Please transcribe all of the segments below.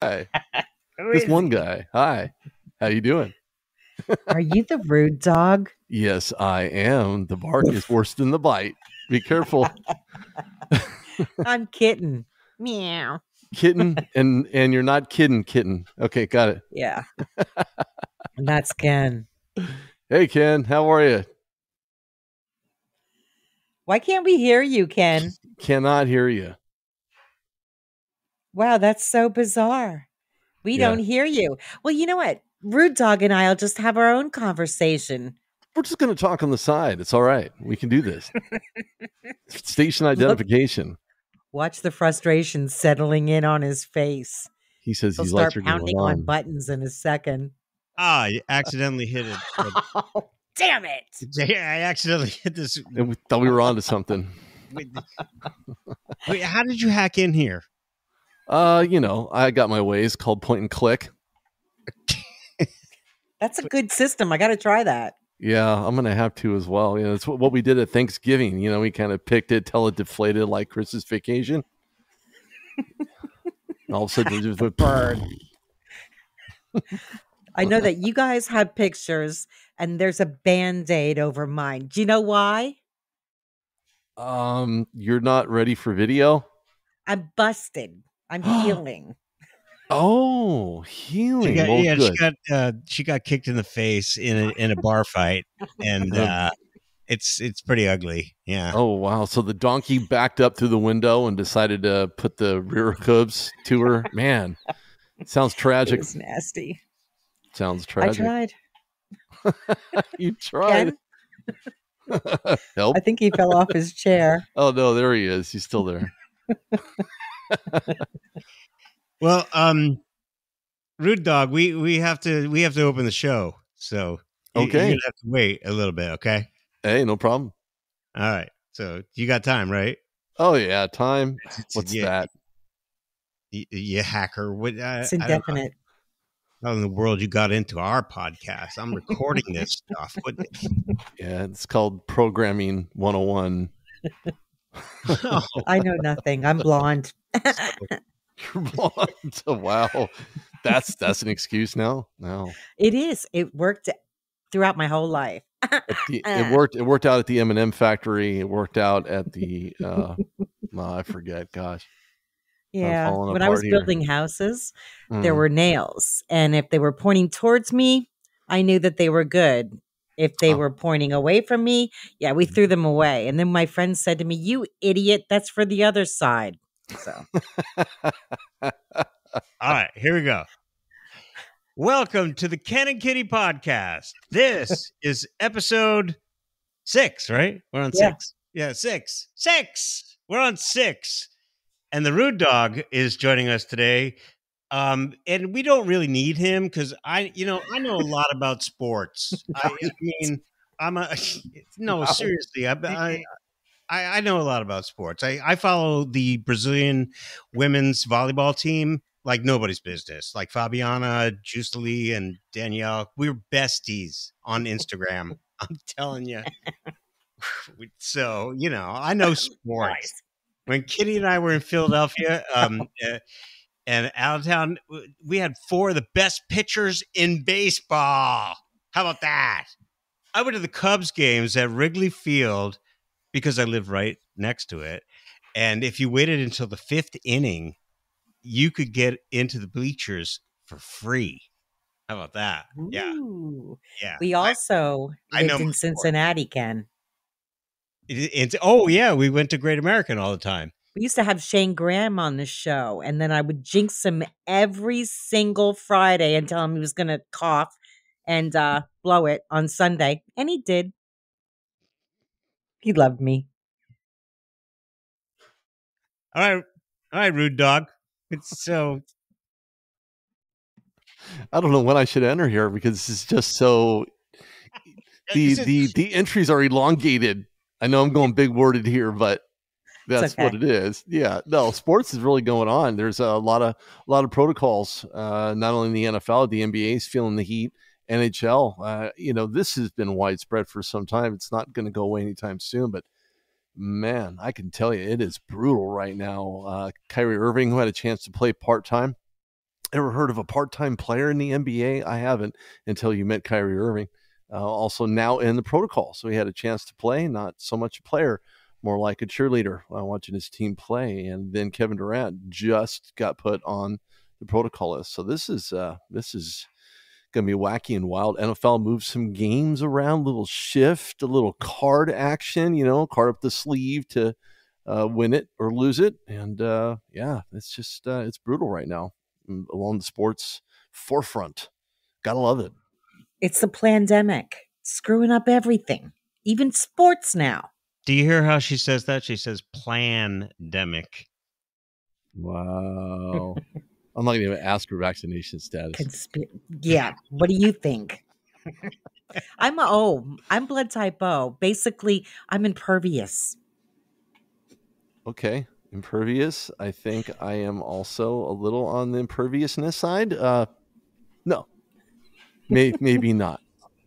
Hi. Who This is one he? guy. Hi. How you doing? Are you the rude dog? Yes, I am. The bark is worse than the bite. Be careful. I'm kitten. Meow. Kitten, and you're not kidding, kitten. Okay, got it. Yeah. And that's Ken. Hey Ken, how are you? Why can't we hear you, Ken? Cannot hear you. Wow, that's so bizarre. We Yeah. don't hear you. Well, you know what? Rude Dog and I'll just have our own conversation. We're just gonna talk on the side. It's all right. We can do this. Station Look, identification. watch the frustration settling in on his face. He says He'll these lights start are going pounding on on. buttons in a second. You accidentally hit it. Oh, damn it. Yeah, I accidentally hit this. And we thought we were on to something. Wait, how did you hack in here? I got my ways called point and click. That's a good system. I got to try that. Yeah, I'm gonna have to as well. It's what we did at Thanksgiving. We kind of picked it till it deflated like Christmas Vacation. And all of a sudden, it just went Bird. I know that you guys have pictures and there's a Band-Aid over mine. Do you know why? You're not ready for video. I'm busted. I'm healing. Oh, healing. She got kicked in the face in a bar fight, and it's pretty ugly. Yeah. Oh wow! So the donkey backed up through the window and decided to put the rear hooves to her. Man, sounds tragic. It's nasty. Sounds tragic. I tried. You tried. Help! I think he fell off his chair. Oh no, there he is. He's still there. Well, Rude Dog, we have to open the show, so okay, you have to wait a little bit. Okay. Hey, no problem. All right. So you got time, right? Oh yeah, time. What's that? You hacker. What? It's indefinite. How in the world you got into our podcast? I'm recording this stuff. Yeah, it's called Programming 101. I know nothing. I'm blonde. You're blonde. Wow. That's an excuse now? No. It is. It worked throughout my whole life. It worked out at the M&M factory. It worked out at the I forget, gosh. Yeah. When I was building houses, there were nails. And if they were pointing towards me, I knew that they were good. If they were pointing away from me, yeah, we threw them away. And then my friend said to me, "You idiot, that's for the other side." So all right, here we go. Welcome to the Ken and Kitty podcast. This is episode 6, right? We're on 6. Yeah, 6. 6. We're on 6. And the Rude Dog is joining us today. And we don't really need him because I know a lot about sports. Seriously, I know a lot about sports. I follow the Brazilian women's volleyball team like nobody's business. Like Fabiana, Justely, and Danielle. We're besties on Instagram. I'm telling you. So, I know sports. Nice. When Kitty and I were in Philadelphia and out of town, we had 4 of the best pitchers in baseball. How about that? I went to the Cubs games at Wrigley Field because I live right next to it. And if you waited until the 5th inning, you could get into the bleachers for free. How about that? Ooh. Yeah. We also lived in Cincinnati, Ken. We went to Great American all the time. We used to have Shane Graham on the show, and then I would jinx him every single Friday and tell him he was going to cough and blow it on Sunday. And he did. He loved me. All right, Rude Dog. So I don't know when I should enter here because it's just so the entries are elongated. I know I'm going big worded here, but that's okay. What it is. Yeah, no, sports is really going on. There's a lot of protocols. Not only in the NFL, the NBA is feeling the heat. NHL, this has been widespread for some time. It's not going to go away anytime soon. But man, I can tell you, it is brutal right now. Kyrie Irving, who had a chance to play part time Ever heard of a part-time player in the NBA? I haven't until you met Kyrie Irving. Also now in the protocol. So he had a chance to play, not so much a player, more like a cheerleader watching his team play. And then Kevin Durant just got put on the protocol list. So this is going to be wacky and wild. NFL moves some games around, little shift, a little card action, card up the sleeve to win it or lose it. And it's just, it's brutal right now along the sports forefront. Gotta love it. It's the pandemic screwing up everything, even sports now. Do you hear how she says that? She says plandemic. Wow. I'm not going to even ask her vaccination status. Yeah. What do you think? I'm blood type O. Basically, I'm impervious. Okay. Impervious. I think I am also a little on the imperviousness side. No. Maybe not.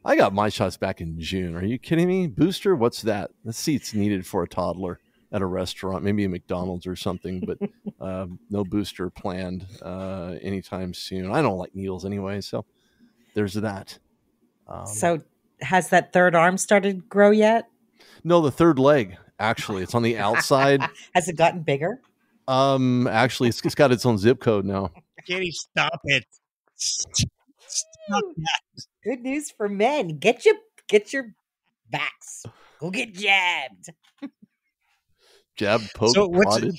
I got my shots back in June. Are you kidding me? Booster? What's that? The seat's needed for a toddler at a restaurant, maybe a McDonald's or something, but no booster planned anytime soon. I don't like needles anyway, so there's that. So has that third arm started to grow yet? No, the third leg, actually. It's on the outside. Has it gotten bigger? Actually, it's got its own zip code now. Kitty, stop it. Stop that. Good news for men. Get your vax. Go get jabbed. Jabbed, poked, prodded.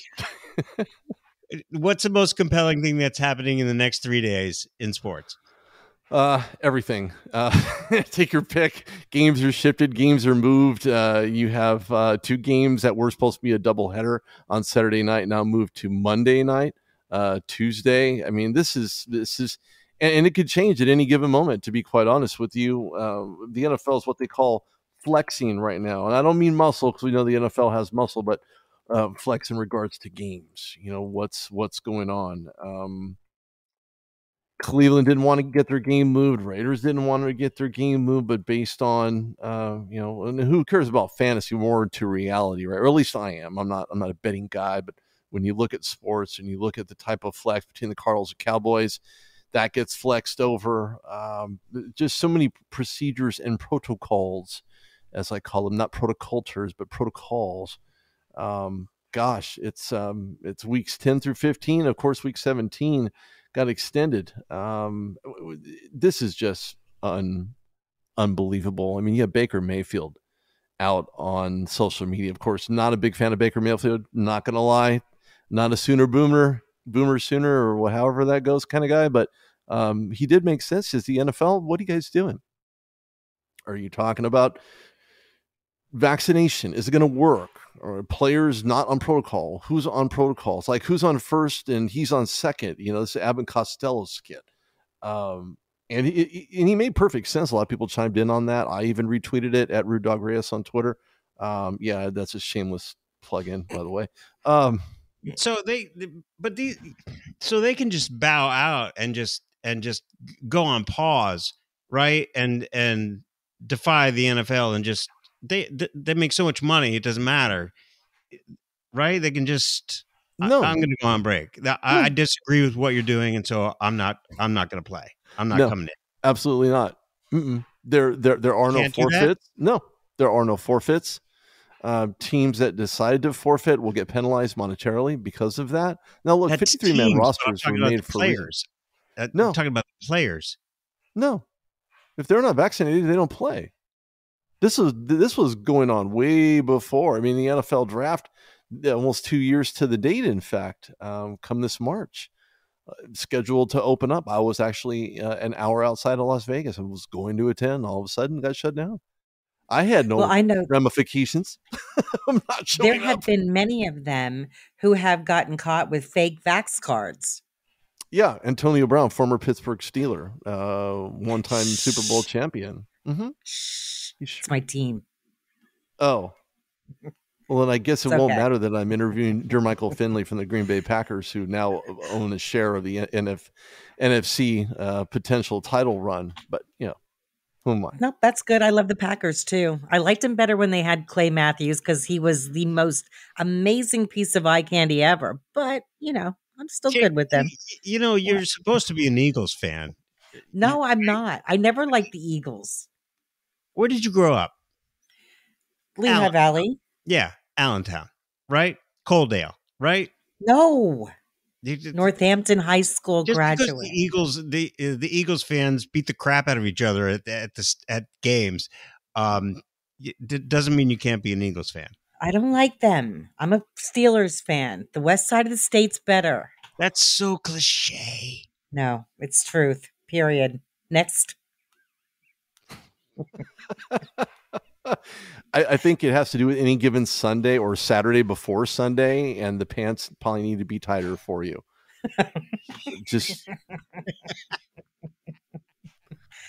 What's the most compelling thing that's happening in the next 3 days in sports? Everything. Take your pick. Games are shifted. Games are moved. You have 2 games that were supposed to be a doubleheader on Saturday night now moved to Monday night, Tuesday. I mean, this is, and it could change at any given moment, to be quite honest with you. The NFL is what they call flexing right now. And I don't mean muscle, because we know the NFL has muscle, but flex in regards to games. What's going on. Cleveland didn't want to get their game moved. Raiders didn't want to get their game moved, but based on, and who cares about fantasy more to reality, right? Or at least I am. I'm not a betting guy, but when you look at sports and you look at the type of flex between the Cardinals and Cowboys, that gets flexed over. Just so many procedures and protocols, as I call them, not protocultures, but protocols. Gosh, it's weeks 10 through 15. Of course, week 17 got extended. This is just unbelievable. I mean, you have Baker Mayfield out on social media. Of course, not a big fan of Baker Mayfield. Not going to lie. Not a boomer sooner, or however that goes kind of guy. But he did make sense. Is the NFL, what are you guys doing? Are you talking about vaccination? Is it going to work? Or players not on protocol? Who's on protocols? Like, who's on first and he's on second? This is Abbott Costello skit. And he made perfect sense. A lot of people chimed in on that. I even retweeted it at Rudy Reyes on Twitter. Yeah, that's a shameless plug-in, by the way. So they can just bow out and just go on pause, right? And defy the NFL and just they make so much money, it doesn't matter, right? They can just no. I'm going to go on break. I disagree with what you're doing, and so I'm not going to play. I'm not coming in. Absolutely not. There are no forfeits. No, there are no forfeits. Teams that decide to forfeit will get penalized monetarily because of that. Now, look, 53-man rosters were made for players. No, I'm talking about the players. No, if they're not vaccinated, they don't play. This was going on way before. I mean, the NFL draft, almost 2 years to the date, in fact, come this March, scheduled to open up. I was actually an hour outside of Las Vegas and was going to attend. All of a sudden, got shut down. I had no ramifications. I'm not showing There have been many of them who have gotten caught with fake vax cards. Yeah, Antonio Brown, former Pittsburgh Steeler, one-time Super Bowl champion. Mm-hmm. It's my team. Oh. Well, then I guess it won't matter that I'm interviewing Jermichael Finley from the Green Bay Packers, who now own a share of the NFC potential title run. But, who am I? No, that's good. I love the Packers, too. I liked him better when they had Clay Matthews because he was the most amazing piece of eye candy ever. But, I'm still good with them. You're supposed to be an Eagles fan. No, I'm not. I never liked the Eagles. Where did you grow up? Lehigh Valley. Yeah, Allentown, right? Coaldale, right? No. Northampton High School just graduate. Because the Eagles fans beat the crap out of each other at games, doesn't mean you can't be an Eagles fan. I don't like them. I'm a Steelers fan. The west side of the state's better. That's so cliche. No, it's truth. Period. Next. I think it has to do with any given Sunday or Saturday before Sunday, and the pants probably need to be tighter for you. Just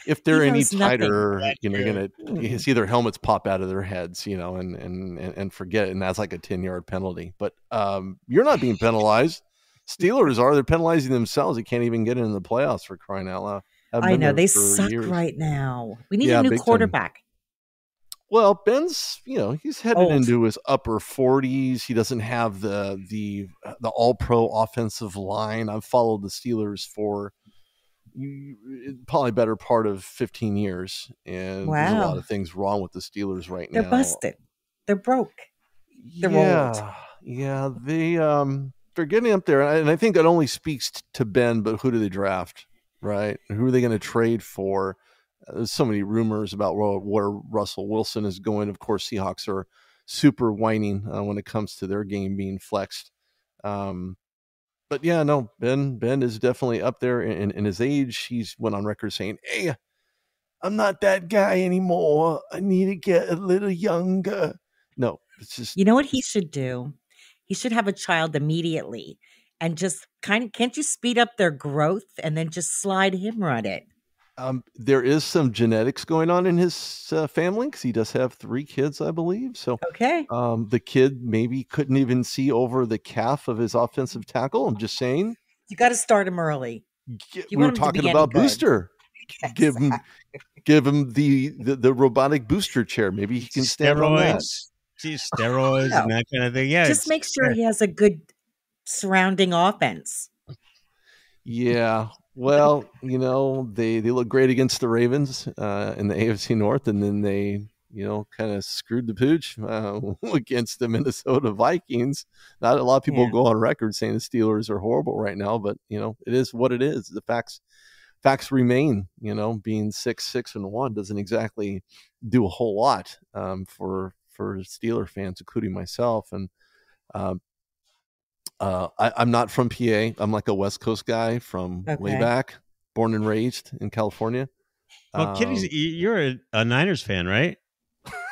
if they're any tighter, you're gonna see their helmets pop out of their heads, and forget it, and that's like a 10-yard penalty. But you're not being penalized. Steelers are. They're penalizing themselves. They can't even get into the playoffs, for crying out loud. I know they suck right now. We need a new quarterback. Time. Well, Ben's, he's headed into his upper 40s. He doesn't have the all-pro offensive line. I've followed the Steelers for probably better part of 15 years, and there's a lot of things wrong with the Steelers right now. They're busted. They're broke. They're old. Yeah, they're getting up there, and I think that only speaks to Ben. But who do they draft, right? Who are they going to trade for? There's so many rumors about where Russell Wilson is going. Of course, Seahawks are super whining when it comes to their game being flexed. But yeah, no, Ben is definitely up there in his age. He's went on record saying, "Hey, I'm not that guy anymore. I need to get a little younger." No, it's just, you know what he should do? He should have a child immediately and just can't you speed up their growth and then just slide him right in? There is some genetics going on in his family, because he does have 3 kids, I believe. So, the kid maybe couldn't even see over the calf of his offensive tackle. I'm just saying. You got to start him early. We were talking about booster. Exactly. Give him the robotic booster chair. Maybe he can stand on that. Steroids and that kind of thing. Yeah, just make sure he has a good surrounding offense. Yeah. Well, they look great against the Ravens in the AFC North, and then they, kind of screwed the pooch against the Minnesota Vikings. Not a lot of people go on record saying the Steelers are horrible right now, but it is what it is. The facts remain. Being 6-1 doesn't exactly do a whole lot for Steeler fans, including myself. And I'm not from PA. I'm like a West Coast guy from way back, born and raised in California. Well, Kitty, you're a Niners fan, right?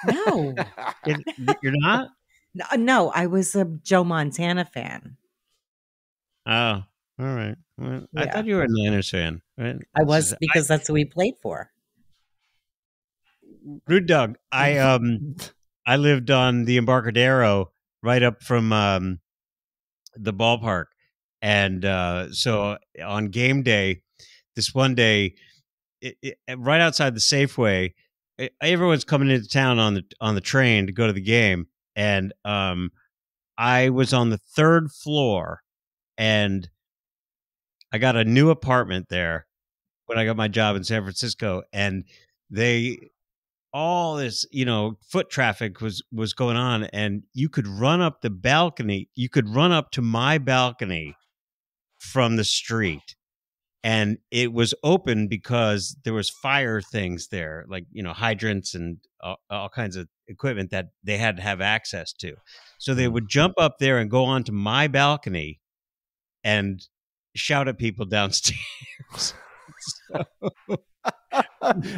No. You're not? No, I was a Joe Montana fan. Oh, all right. Well, I thought you were a Niners fan, right? I was, because that's who we played for. Rude Doug, I lived on the Embarcadero right up from the ballpark, and so on game day, this one day, right outside the Safeway, everyone's coming into town on the train to go to the game, and I was on the 3rd floor, and I got a new apartment there when I got my job in San Francisco, and all this, foot traffic was going on, and you could run up the balcony. You could run up to my balcony from the street, and it was open because there was fire things there, like, hydrants and all kinds of equipment that they had to have access to. So they would jump up there and go onto my balcony and shout at people downstairs.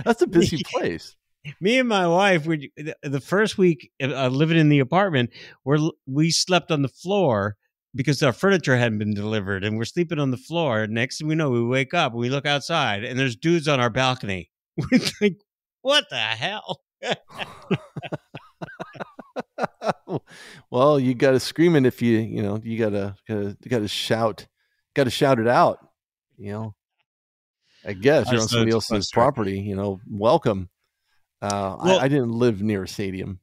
That's a busy place. Me and my wife, the first week living in the apartment, we slept on the floor because our furniture hadn't been delivered, and we're sleeping on the floor. Next thing we know, we wake up and we look outside, and there's dudes on our balcony. We're like, what the hell? Well, you got to scream it if you got to shout it out. I guess you're on somebody else's property. Welcome. I didn't live near a stadium.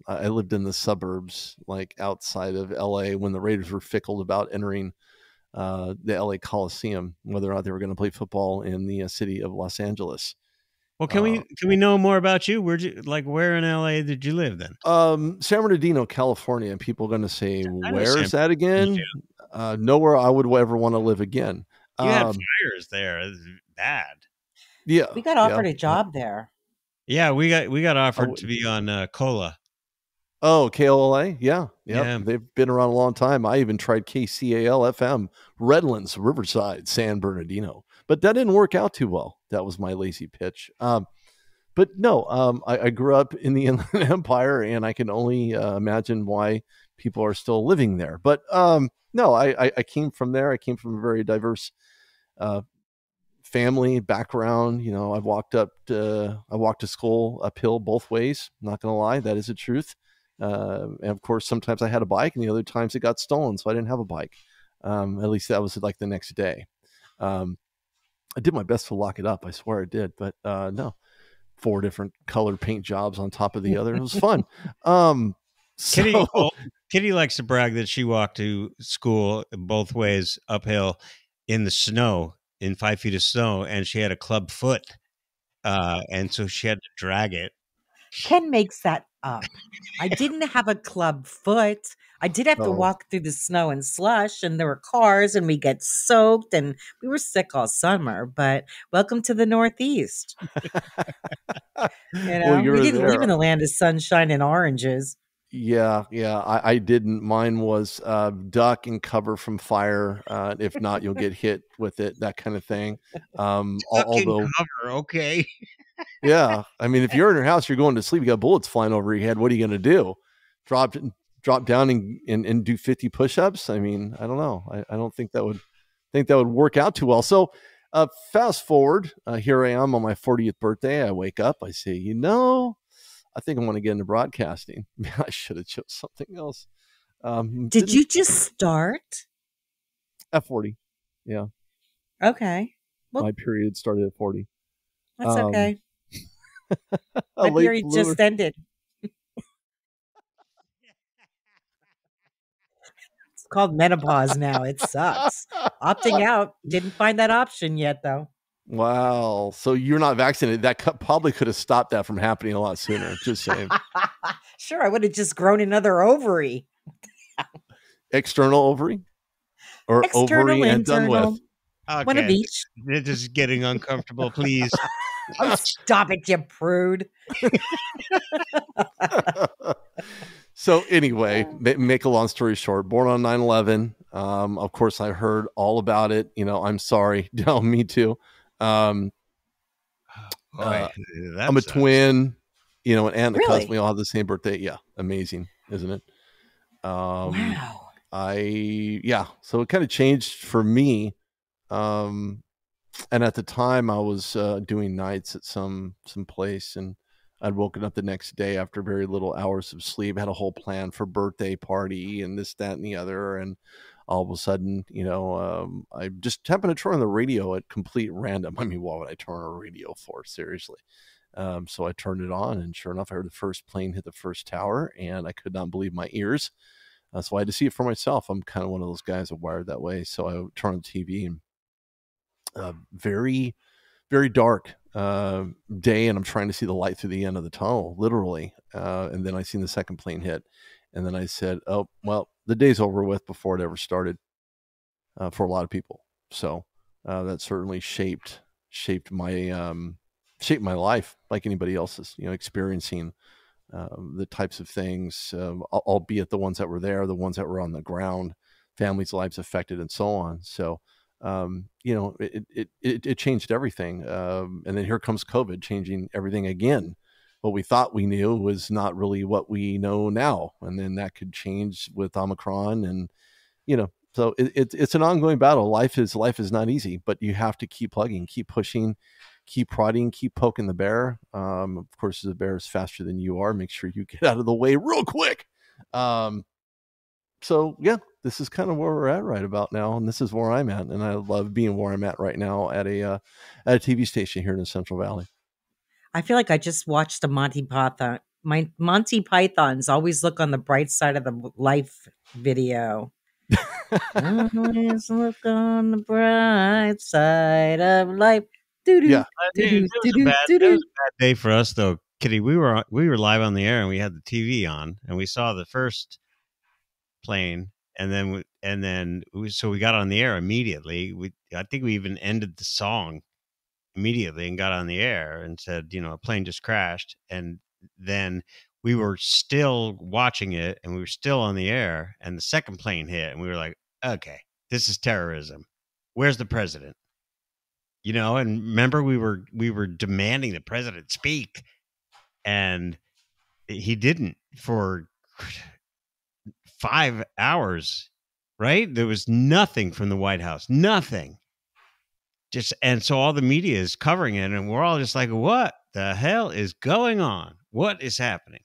I lived in the suburbs, like outside of LA, when the Raiders were fickle about entering the LA Coliseum, whether or not they were going to play football in the city of Los Angeles. Well, can we know more about you? Where in LA did you live then? San Bernardino, California. And people are going to say, where is that again? Nowhere I would ever want to live again. You had fires there. It's bad. Yeah. We got offered a job there. Yeah, we got offered to be on Cola. Oh, KOLA? Yeah. They've been around a long time. I even tried KCAL-FM, Redlands, Riverside, San Bernardino. But that didn't work out too well. That was my lazy pitch. But no, I grew up in the Inland Empire, and I can only imagine why people are still living there. But no, I came from there. I came from a very diverse family background. You know, I walked to school uphill both ways. Not going to lie, that is the truth. And of course, sometimes I had a bike, and the other times it got stolen, so I didn't have a bike. At least that was like the next day. I did my best to lock it up. I swear I did, but no. 4 different colored paint jobs on top of the other. It was fun. Kitty likes to brag that she walked to school both ways uphill in the snow, in 5 feet of snow, and she had a club foot, and so she had to drag it. Ken makes that up. I didn't have a club foot. I did have to walk through the snow and slush, and there were cars, and we get soaked, and we were sick all summer. But welcome to the Northeast. We didn't live in the land of sunshine and oranges. Yeah, I didn't. Mine was duck and cover from fire. If not, you'll get hit with it. That kind of thing. Although, cover, okay. Yeah, I mean, if you're in your house, you're going to sleep, you got bullets flying over your head. What are you going to do? Drop down and do 50 push-ups? I mean, I don't know. I don't think that would work out too well. So fast forward, here I am on my 40th birthday. I wake up, I say, I think I want to get into broadcasting. I should have chose something else. Did you just start? At 40, yeah. Okay. Well, my period started at 40. That's okay. My period just ended. It's called menopause now. It sucks. Opting out. Didn't find that option yet, though. Wow. So you're not vaccinated. That probably could have stopped that from happening a lot sooner. Just saying. Sure, I would have just grown another ovary. External ovary? Or external, ovary and internal. done with? Okay. One of each. This is getting uncomfortable, please. Oh, stop it, you prude. So anyway, make a long story short, born on 9/11. Of course, I heard all about it. I'm sorry. No, me too. I'm a twin, an aunt and a cousin. We all have the same birthday. Yeah. Amazing, isn't it? Wow. So it kind of changed for me. And at the time I was doing nights at some place, and I'd woken up the next day after very little hours of sleep, had a whole plan for birthday party and this, that, and the other. And all of a sudden, I just happened to turn on the radio at complete random. I mean, what would I turn on a radio for? Seriously. So I turned it on, and sure enough, I heard the first plane hit the first tower, and I could not believe my ears. So I had to see it for myself. I'm kind of one of those guys that wired that way. So I turned on the TV, and very, very dark day, and I'm trying to see the light through the end of the tunnel, literally. And then I seen the second plane hit, and then I said, "Oh, well, the day's over with," before it ever started for a lot of people. So that certainly shaped my life, like anybody else's. Experiencing the types of things, albeit the ones that were there, the ones that were on the ground, families' lives affected, and so on. So. It changed everything. And then here comes COVID, changing everything again. What we thought we knew was not really what we know now. And then that could change with Omicron, and, so it's an ongoing battle. Life is not easy, but you have to keep plugging, keep pushing, keep prodding, keep poking the bear. Of course, the bear is faster than you are. Make sure you get out of the way real quick. So yeah, this is kind of where we're at right about now, and this is where I'm at, and I love being where I'm at right now at a TV station here in the Central Valley. I feel like I just watched a Monty Python. My Monty Pythons always look on the bright side of the life video. Always look on the bright side of life. Yeah. It was a bad day for us, though, Kitty. We were live on the air, and we had the TV on, and we saw the first plane, and then we got on the air immediately. I think we even ended the song immediately and got on the air and said, a plane just crashed, and then we were still watching it, and we were still on the air, and the second plane hit, and we were like, okay, this is terrorism. Where's the president? And remember, we were demanding the president speak, and he didn't for 5 hours, right? There was nothing from the White House, nothing. And so all the media is covering it, and we're all just like, what the hell is going on? What is happening?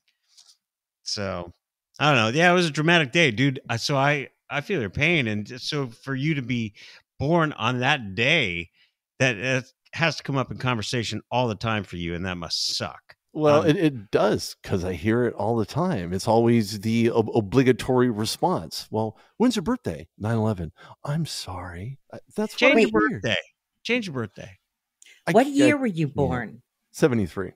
So I don't know. Yeah, it was a dramatic day, dude. So I feel your pain. And so for you to be born on that day, that has to come up in conversation all the time for you, and that must suck. Well, it does, because I hear it all the time. It's always the obligatory response. Well, when's your birthday? 9/11. I'm sorry. That's Change your birthday. Change your birthday. What year were you born? 73.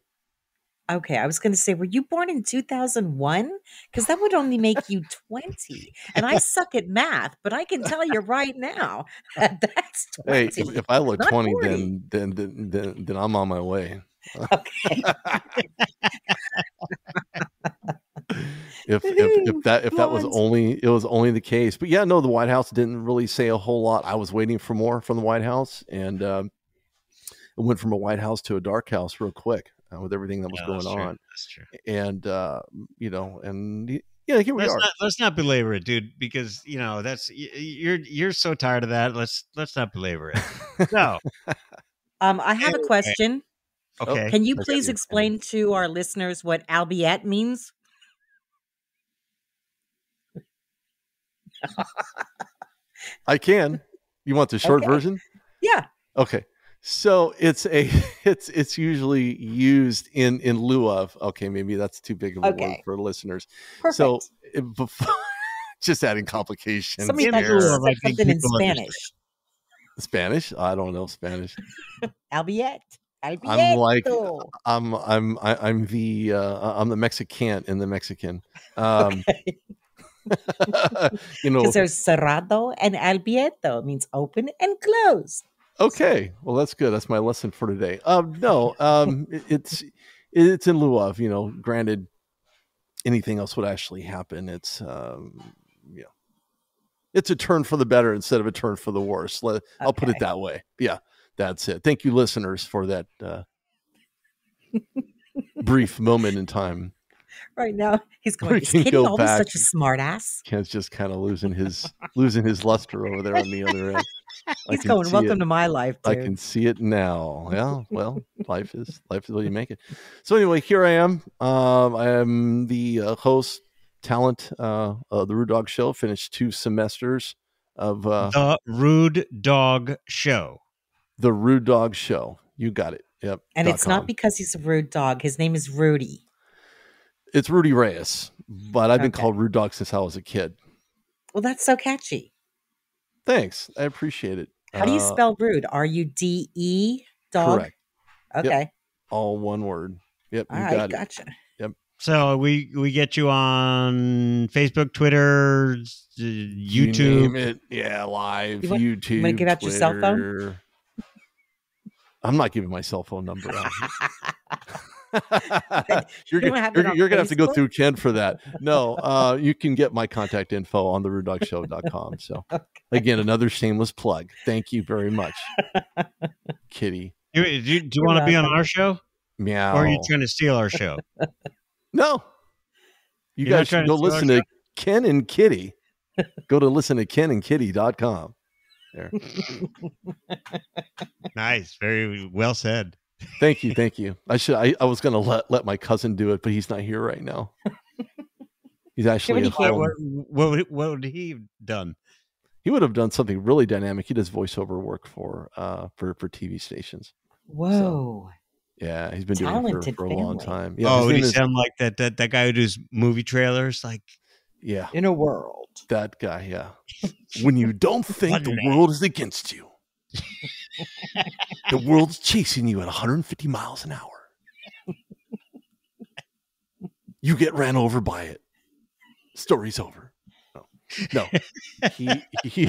Okay, I was going to say, were you born in 2001? Because that would only make you 20. And I suck at math, but I can tell you right now that's 20. Hey, if I look 20, then I'm on my way. Okay. if that was only the case, but yeah, no, the White House didn't really say a whole lot. I was waiting for more from the White House, and it went from a White House to a dark house real quick with everything that was going on. That's true. And here we are. Let's not belabor it, dude, because that's you're so tired of that. Let's not belabor it. No. I have a question. Okay. Can you please explain to our listeners what albeit means? I can. You want the short version? Yeah. Okay. So it's usually used in lieu of. Okay, maybe that's too big of a word for listeners. Perfect. So before, just adding complications. Something in Spanish. Spanish? I don't know Spanish. Albeit. I'm like I'm the Mexican in the Mexican. Okay. Because there's cerrado and abierto. It means open and close. Okay, well that's good. That's my lesson for today. It's in lieu of. Granted, anything else would actually happen. It's it's a turn for the better instead of a turn for the worse. I'll put it that way. Yeah. That's it. Thank you, listeners, for that brief moment in time. Right now, he's going. Is Kitty always such a smart ass? Ken's just kind of losing his luster over there on the other end. He's going. Welcome to my life, dude. I can see it now. Yeah. Well, life is what you make it. So anyway, here I am. I am the host, talent, the Rude Dog Show. Finished 2 semesters of the Rude Dog Show. The Rude Dog Show. You got it. Yep. And it's not because he's a rude dog. His name is Rudy. It's Rudy Reyes, but I've been called Rude Dog since I was a kid. Well, that's so catchy. Thanks. I appreciate it. How do you spell rude? R-U-D-E dog? Correct. Okay. Yep. All one word. Yep. All right. Gotcha. Yep. So we get you on Facebook, Twitter, YouTube. You name it. Yeah, live, YouTube. You want to give out Twitter. Your cell phone? I'm not giving my cell phone number out. You're gonna have to go through Ken for that. No, you can get my contact info on therudedogshow.com. So again, another shameless plug. Thank you very much, Kitty. Do you want to be on our show? Meow. Or are you trying to steal our show? No. You're guys should go listen to Ken and Kitty. Go to listen to kenandkitty.com. There. Nice. Very well said. Thank you. I was going to let my cousin do it, but he's not here right now. He's actually at home. What would he have done? He would have done something really dynamic. He does voiceover work for TV stations. Whoa. So, yeah, he's been doing it for a long time. Yeah, would he sound like that guy who does movie trailers? Like, Yeah. In a world. That guy, yeah. When you don't think the world is against you, the world's chasing you at 150 miles an hour. You get ran over by it. Story's over. No. He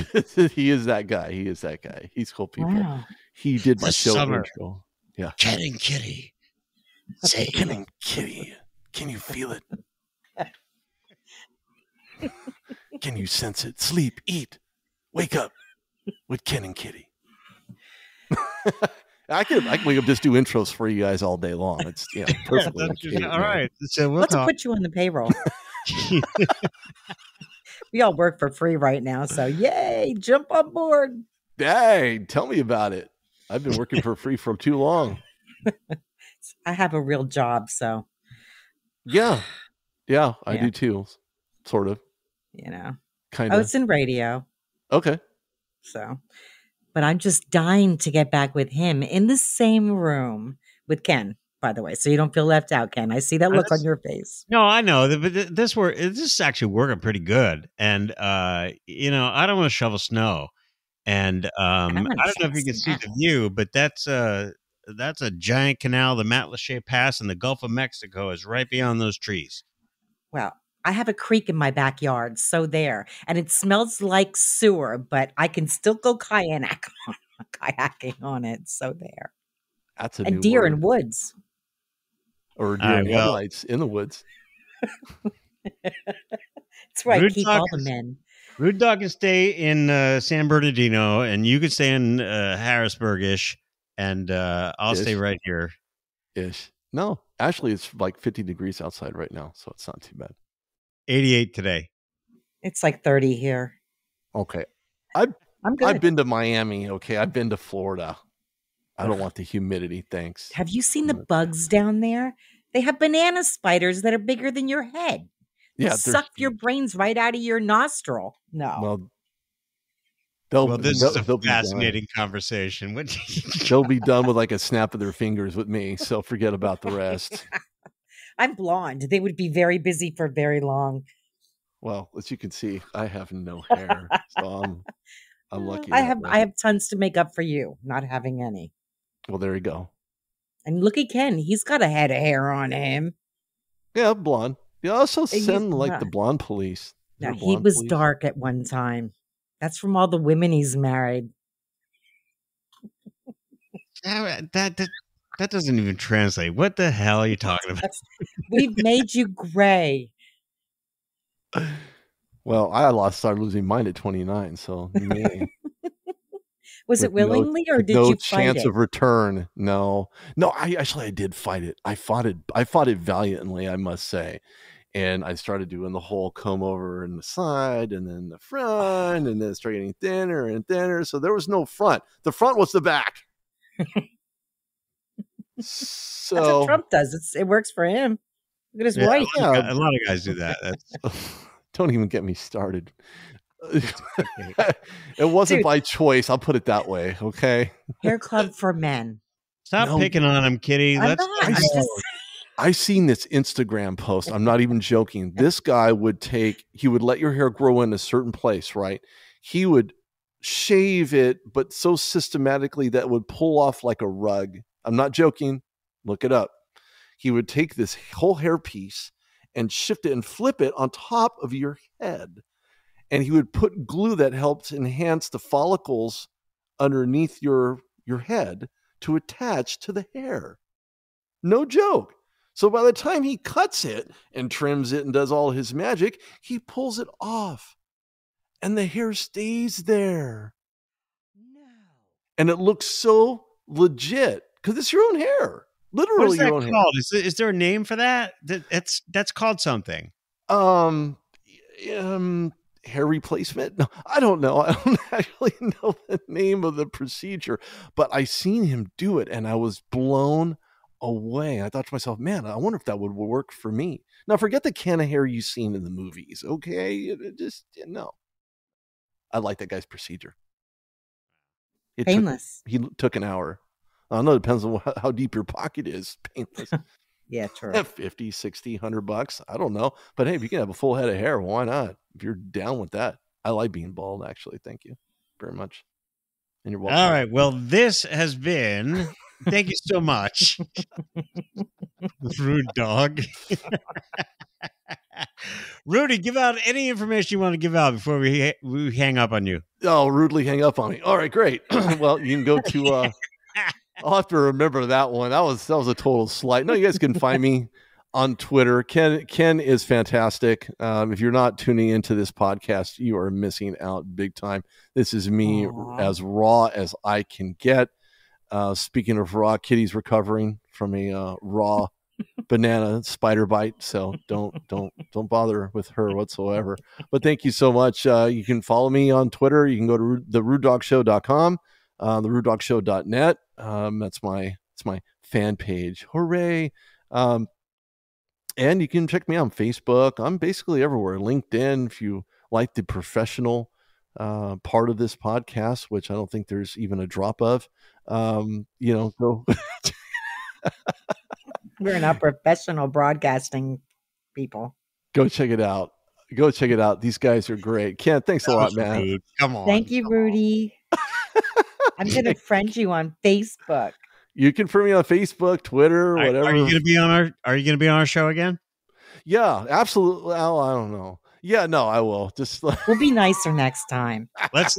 is that guy. He is that guy. He's cool people. Wow. He did my show intro. Yeah. Ken and Kitty. Say Ken and Kitty. Can you feel it? Can you sense it? Sleep, eat, wake up with Ken and Kitty. I can wake up, just do intros for you guys all day long. It's perfectly okay, all right. So let's put you on the payroll. We all work for free right now, so yay! Jump on board. Hey, tell me about it. I've been working for free for too long. I have a real job, so yeah, I do too, sort of. Kind of. Oh, it's in radio. Okay. So, but I'm just dying to get back with him in the same room with Ken, by the way. So you don't feel left out, Ken. I see that look on your face. No, I know. But this is actually working pretty good. And, I don't want to shovel snow. And I don't know if you can see the view, but that's a giant canal. The Matlacha Pass in the Gulf of Mexico is right beyond those trees. Well, I have a creek in my backyard, so there. And it smells like sewer, but I can still go kayaking on it, so there. That's a and new deer word. in woods. Or deer in headlights in the woods. That's where I keep all the men. Rude Dog can stay in San Bernardino, and you can stay in Harrisburg-ish, and I'll stay right here. Ish. No, actually, it's like 50 degrees outside right now, so it's not too bad. 88 today. It's like 30 here. Okay. I'm good. I've been to Miami. Okay. I've been to Florida. I don't want the humidity. Thanks. Have you seen the bugs down there? They have banana spiders that are bigger than your head. They suck your brains right out of your nostril. No. Well, this is a fascinating conversation. They'll be done with like a snap of their fingers with me. So forget about the rest. I'm blonde. They would be very busy for very long. Well, as you can see, I have no hair, so I'm lucky. I have tons to make up for you not having any. Well, there you go. And look at Ken; he's got a head of hair on him. Yeah, blonde. They also send like the blonde police. No, he was dark at one time. That's from all the women he's married. That doesn't even translate. What the hell are you talking about? We've made you gray. Well, I started losing mine at 29, so was it willingly or did you fight it? No chance of return. No. I did fight it. I fought it valiantly, I must say. And I started doing the whole comb over in the side and then the front and then it started getting thinner and thinner. So there was no front. The front was the back. So that's what Trump does. It works for him. Look at his wife. A lot of guys do that. Don't even get me started. It wasn't by choice. I'll put it that way. Okay. Hair club for men. Stop picking on him, Kitty. I seen this Instagram post. I'm not even joking. This guy he would let your hair grow in a certain place, right? He would shave it, but so systematically that it would pull off like a rug. I'm not joking. Look it up. He would take this whole hair piece and shift it and flip it on top of your head. And he would put glue that helps enhance the follicles underneath your head to attach to the hair. No joke. So by the time he cuts it and trims it and does all his magic, he pulls it off. And the hair stays there. No. And it looks so legit because it's your own hair. Literally your own hair. What is that called? Is there a name for that? That's called something. Hair replacement? No, I don't know. I don't actually know the name of the procedure, but I seen him do it and I was blown away. I thought to myself, man, I wonder if that would work for me. Now, forget the can of hair you've seen in the movies, okay? No. I like that guy's procedure. Painless. He took an hour. I know it depends on how deep your pocket is. Painless. Yeah, true. 50, 60, $100. I don't know. But hey, if you can have a full head of hair, why not? If you're down with that. I like being bald, actually. Thank you very much. And you're welcome. All right. Well, this has been, thank you so much. Rude dog. Rudy, give out any information you want to give out before we hang up on you. Oh, rudely hang up on me. All right, great. Well, you can go to I'll have to remember that one. That was a total slight. No, you guys can find me on Twitter. Ken is fantastic. If you're not tuning into this podcast, you are missing out big time. This is me as raw as I can get. Speaking of raw, Kitty's recovering from a raw banana spider bite, so don't bother with her whatsoever. But thank you so much. You can follow me on Twitter. You can go to therudedogshow.com, therudedogshow.net. That's my fan page. Hooray. And you can check me out on Facebook. I'm basically everywhere. LinkedIn, if you like the professional part of this podcast, which I don't think there's even a drop of, go. We're not professional broadcasting people. Go check it out. These guys are great. Ken, thanks a lot, man. Rude. Come on. Thank you, Rudy. I'm going to friend you on Facebook. You can friend me on Facebook, Twitter, whatever. Are you going to be on our show again? Yeah, absolutely. Well, I don't know. Yeah, no, I will. Just we'll be nicer next time. Let's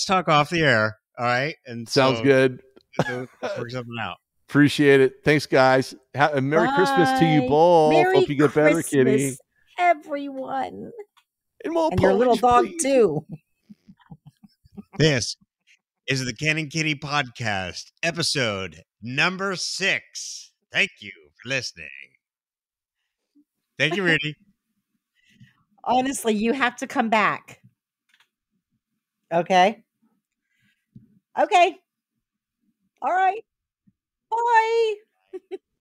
talk off the air. All right. And sounds good. Work something out. Appreciate it. Thanks, guys. Merry Christmas to you both. Merry Hope you get better, Kitty. Everyone. And your little dog, please. too. This is the Ken and Kitty podcast, episode number 6. Thank you for listening. Thank you, Rudy. Honestly, you have to come back. Okay. All right.